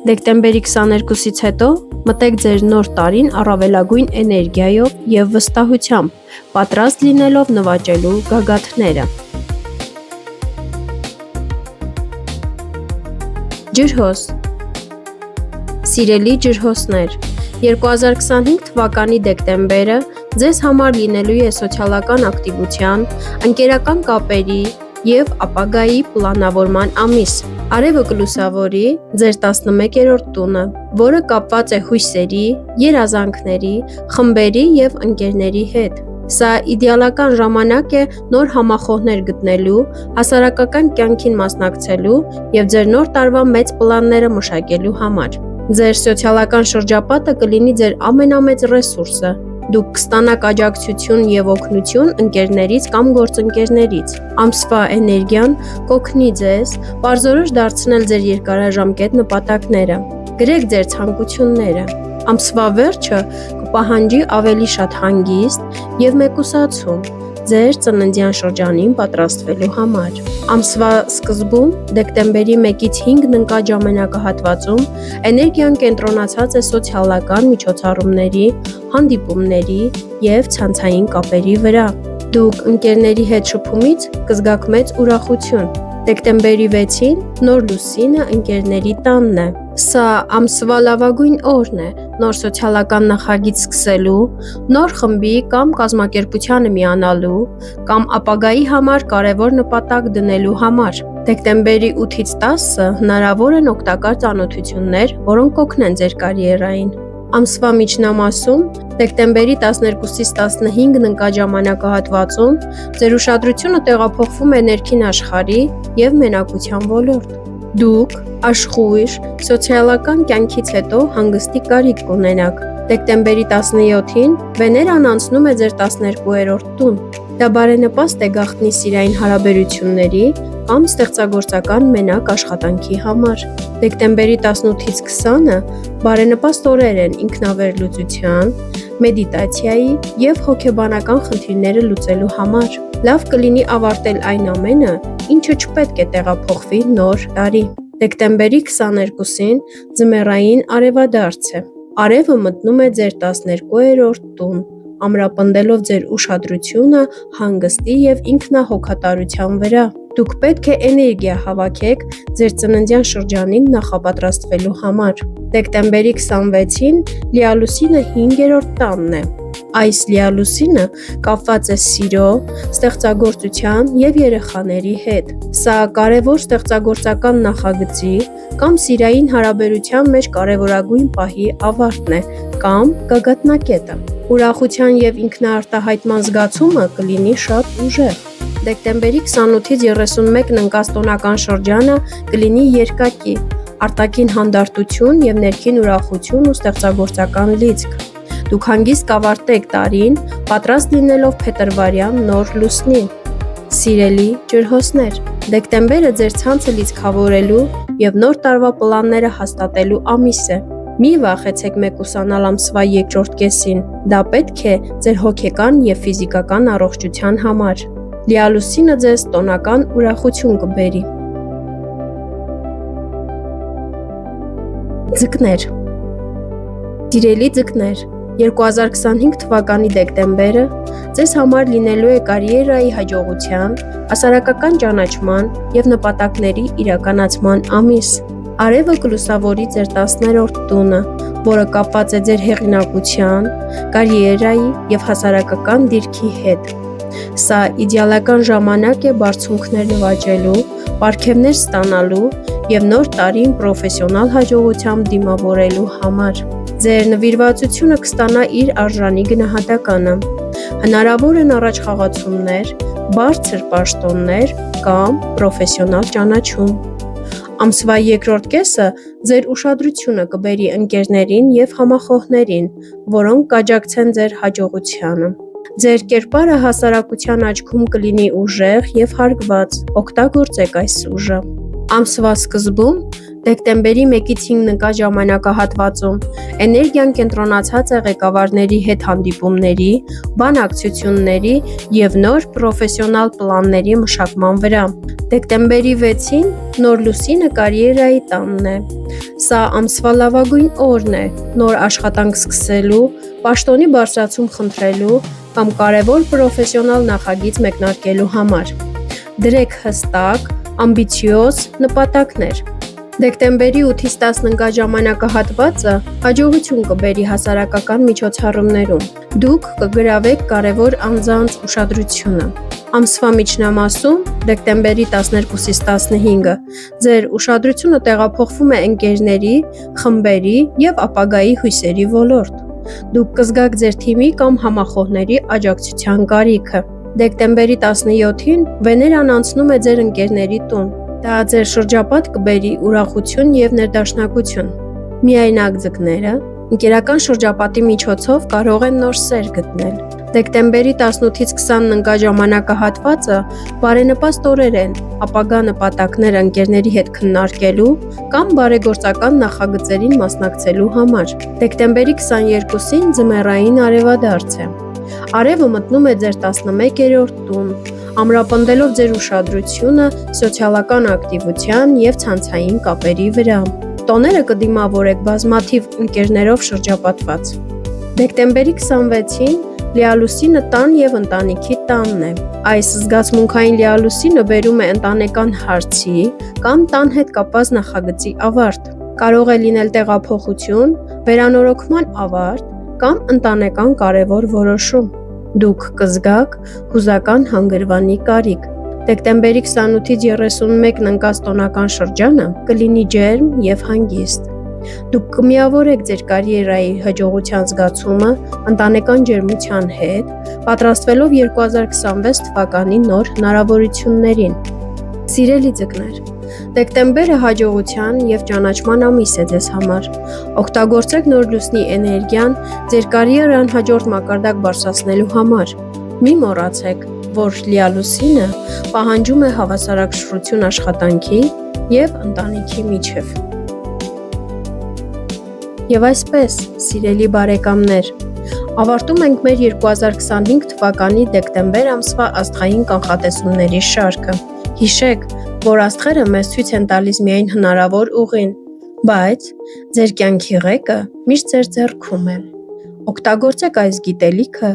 Դեկտեմբերի 22-ից հետո մտեք ձեր նոր տարին առավելագույն էներգիայով և վստահությամբ, պատրաստ լինելով նվաճելու գագաթները։ Ջրհոս։ Սիրելի ջրհոսներ, 2025 թվականի դեկտեմբերը Ձեզ համար լինելու է սոցիալական ակտիվության, ընկերական կապերի և ապագայի պլանավորման ամիս։ Արևը կլուսավորի ձեր 11-րդ տունը, որը կապված է հույսերի, երազանքների, խմբերի և ընկերների հետ։ Սա իդեալական ժամանակ է նոր համախոհներ գտնելու, հասարակական կյանքին մասնակցելու և ձեր նոր տարվա մեծ պլանները մշակելու համար։ Ձեր սոցիալական շրջապատը կլինի ձեր ամենամեծ ռեսուրսը։ Դուք կստանաք աջակցություն և օգնություն ընկերներից կամ գործընկերներից։ Ամսվա էներգիան կօգնի ձեզ պարզորոշ դարձնել ձեր երկարաժամկետ նպատակները։ Գրեք ձեր ցանկությունները։ Ամսվա վերջը կպահանջի ավելի շատ հանգիստ և մեկուսացում ձեր ծննդյան շրջանին պատրաստվելու համար։ Ամսվա սկզբում, դեկտեմբերի 1-ից 5 ընկած ժամանակահատվածում, էներգիան կենտրոնացած է սոցիալական միջոցառումների, հանդիպումների և ցանցային կապերի վրա։ Դուք ընկերների հետ շփումից կզգաք մեծ ուրախություն։ Դեկտեմբերի 6-ին նոր լուսինը ընկերների տանն է։ Սա ամսվա լավագույն օրն է նոր սոցիալական նախագիծ սկսելու, նոր խմբի կամ կազմակերպությանը միանալու կամ ապագայի համար կարևոր նպատակ դնելու համար։ Դեկտեմբերի 8-ից 10-ը հնարավոր են օգտակար ծանոթություններ, որոնք կօգնեն ձեր կարիերային։ Ամսվա միջնամասում, դեկտեմբերի 12-ից 15 ընկած ժամանակահատվածում, ձեր ուշադրությունը տեղափոխվում է ներքին աշխարհի և մենակության ոլորտ։ Դուք աշխույժ, սոցիալական կյանքից հետո հանգստի կարիք կունենաք։ Դեկտեմբերի 17-ին Վեներան անցնում է ձեր 12-րդ տուն։ Դա բարենպաստ է գաղտնի սիրային հարաբերությունների կամ ստեղծագործական մենակ աշխատանքի համար։ Դեկտեմբերի 18-ից 20-ը բարենպաստ օրեր են ինքնավերլուծության, մեդիտացիայի և հոգեբանական խնդիրները լուծելու համար։ Լավ կլինի ավարտել այն ամենը, ինչը չպետք է տեղափոխվի նոր տարի։ Դեկտեմբերի 22-ին ձմեռային արևադարձ է։ Արևը մտնում է ձեր 12-րդ տուն, ամրապնդելով ձեր ուշադրությունը հանգստի և ինքնահոգատարության վրա։ Դուք պետք է էներգիա հավաքեք ձեր ծննդյան շրջանին նախապատրաստվելու համար։ Դեկտեմբերի 26-ին լիալուսինը 5-րդ տանն է։ Այս լիալուսինը կապված է սիրո, ստեղծագործության և երեխաների հետ։ Սա կարևոր ստեղծագործական նախագծի կամ սիրային հարաբերության մեջ կարևորագույն պահի ավարտն է կամ գագաթնակետը։ Ուրախության և ինքնաարտահայտման զգացումը կլինի շատ ուժեղ։ Դեկտեմբերի 28-ից 31-ն ընկած տոնական շրջանը կլինի երկակի, արտաքին հանդարտություն և ներքին ուրախություն ու ստեղծագործական լիցք։ Դուք հանգիստ կավարտեք տարին, պատրաստ լինելով փետրվարյան նոր լուսնի։ Սիրելի ջրհոսներ, դեկտեմբերը ձեր ցանցը լիցքավորելու և նոր տարվա պլանները հաստատելու ամիս է։ Մի վախեցեք մեկուսանալ ամսվա երկրորդ կեսին, դա պետք է ձեր հոգեկան և ֆիզիկական առողջության համար։ Լիալուսինը ձեզ տոնական ուրախություն կբերի։ Ձկներ։ Սիրելի ձկներ, 2025 թվականի դեկտեմբերը ձեզ համար լինելու է կարիերայի հաջողության, հասարակական ճանաչման և նպատակների իրականացման ամիս։ Արևը կլուսավորի ձեր 10-րդ տունը, որը կապված է ձեր հեղինակության, կարիերայի և հասարակական դիրքի հետ։ Սա իդեալական ժամանակ է բարձունքներ նվաճելու, պարգևներ ստանալու և նոր տարին պրոֆեսիոնալ հաջողությամբ դիմավորելու համար։ Ձեր նվիրվածությունը կստանա իր արժանի գնահատականը։ Հնարավոր են առաջխաղացումներ, բարձր պաշտոններ կամ պրոֆեսիոնալ ճանաչում։ Ամսվա երկրորդ կեսը ձեր ուշադրությունը կբերի ընկերներին և համախոհներին, որոնք կաջակցեն ձեր հաջողությանը։ Ձեր կերպարը հասարակության աչքում կլինի ուժեղ և հարգված, օգտագործեք այս ուժը։ Ամսվա սկզբում, դեկտեմբերի 1-ից 5 ընկած ժամանակահատվածում, էներգիան կենտրոնացած է ղեկավարների հետ հանդիպումների, բանակցությունների և նոր պրոֆեսիոնալ պլանների մշակման վրա։ Դեկտեմբերի 6-ին նոր լուսինը կարիերայի տանն է։ Սա ամսվա լավագույն օրն է նոր աշխատանք սկսելու, պաշտոնի բարձրացում խնդրելու կամ կարևոր պրոֆեսիոնալ նախագիծ մեկնարկելու համար։ Դրեք հստակ, ամբիցիոզ նպատակներ։ Դեկտեմբերի 8-ից 15 ժամանակահատվածը հաջողություն կբերի հասարակական միջոցառումներում։ Դուք կգրավեք կարևոր անձանց ուշադրությունը։ Ամսվա միջնամասում, դեկտեմբերի 12-ից 15-ը, ձեր ուշադրությունը տեղափոխվում է ընկերների, խմբերի և ապագայի հույսերի ոլորտ։ Դուք կզգաք ձեր թիմի կամ համախոհների աջակցության կարիքը։ Դեկտեմբերի 17-ին Վեներան անցնում է ձեր ընկերների տուն։ Դա ձեր շրջապատ կբերի ուրախություն և ներդաշնակություն։ Միայնակ ձկները ընկերական շրջապատի միջոցով կարող են նոր սեր գտնել։ Դեկտեմբերի 18-ից 25 ժամանակահատվածը բարենպաստ օրեր են ապագա նպատակներ ընկերների հետ քննարկելու կամ բարեգործական նախագծերին մասնակցելու համար։ Դեկտեմբերի 22-ին ձմեռային արևադարձ է։ Արևը մտնում է ձեր 11-րդ տուն, ամրապնդելով ձեր ուշադրությունը սոցիալական ակտիվության և ցանցային կապերի վրա։ Տոները կդիմավորեք բազմաթիվ ընկերներով շրջապատված։ Դեկտեմբերի 26-ին լիալուսինը տան և ընտանիքի տանն է։ Այս զգացմունքային լիալուսինը բերում է ընտանեկան հարցի կամ տան հետ կապված նախագծի ավարտ։ Կարող է լինել տեղափոխություն, վերանորոգման ավարտ կամ ընտանեկան կարևոր որոշում։ Դուք կզգաք հուզական հանգրվանի կարիք։ Դեկտեմբերի 28-ից 31-ն ընկած տոնական շրջանը կլինի ջերմ և հանգիստ։ Դուք կմիավորեք ձեր կարիերայի հաջողության զգացումը ընտանեկան ջերմության հետ, պատրաստվելով 2026 թվականի նոր հնարավորություններին։ Սիրելի ձկներ, դեկտեմբերը հաջողության և ճանաչման ամիս է ձեզ համար։ Օգտագործեք նոր լուսնի էներգիան ձեր կարիերան հաջորդ մակարդակ բարձրացնելու համար։ Մի մոռացեք, որ լիալուսինը պահանջում է հավասարակշռություն աշխատանքի և ընտանիքի միջև։ Եվ այսպես, սիրելի բարեկամներ, ավարտում ենք մեր 2025 թվականի դեկտեմբեր ամսվա աստղային կանխատեսումների շարքը։ Հիշեք, որ աստղերը մեզ ցույց են տալիս միայն հնարավոր ուղին, բայց ձեր կյանքի ղեկը միշտ ձեր ձեռքում է։ Օգտագործեք այս գիտելիքը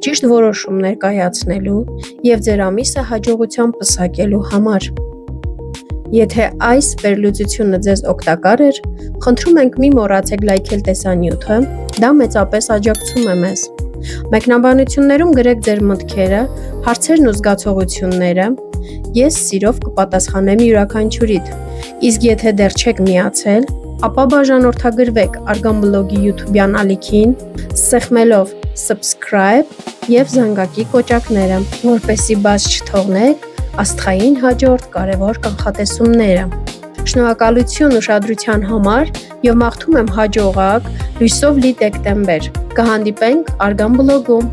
ճիշտ որոշումներ կայացնելու և ձեր ամիսը հաջողությամբ պսակելու համար։ Եթե այս վերլուծությունը ձեզ օգտակար էր, խնդրում ենք մի մոռացեք լայքել տեսանյութը, դա մեծապես աջակցում է մեզ։ Մեկնաբանություններում գրեք ձեր մտքերը, հարցերն ու զգացողությունները, ես սիրով կպատասխանեմ յուրաքանչյուրիդ։ Իսկ եթե դեռ չեք միացել, ապա բաժանորդագրվեք Արգամ բլոգի YouTube-յան ալիքին, սեղմելով subscribe և զանգակի կոճակները, որպեսզի բաց չթողնեք աստղային հաջորդ կարևոր կանխատեսումները։ Շնորհակալություն ուշադրության համար և մաղթում եմ հաջողակ, լույսով լի դեկտեմբեր։ Կհանդիպենք Արգամ բլոգում։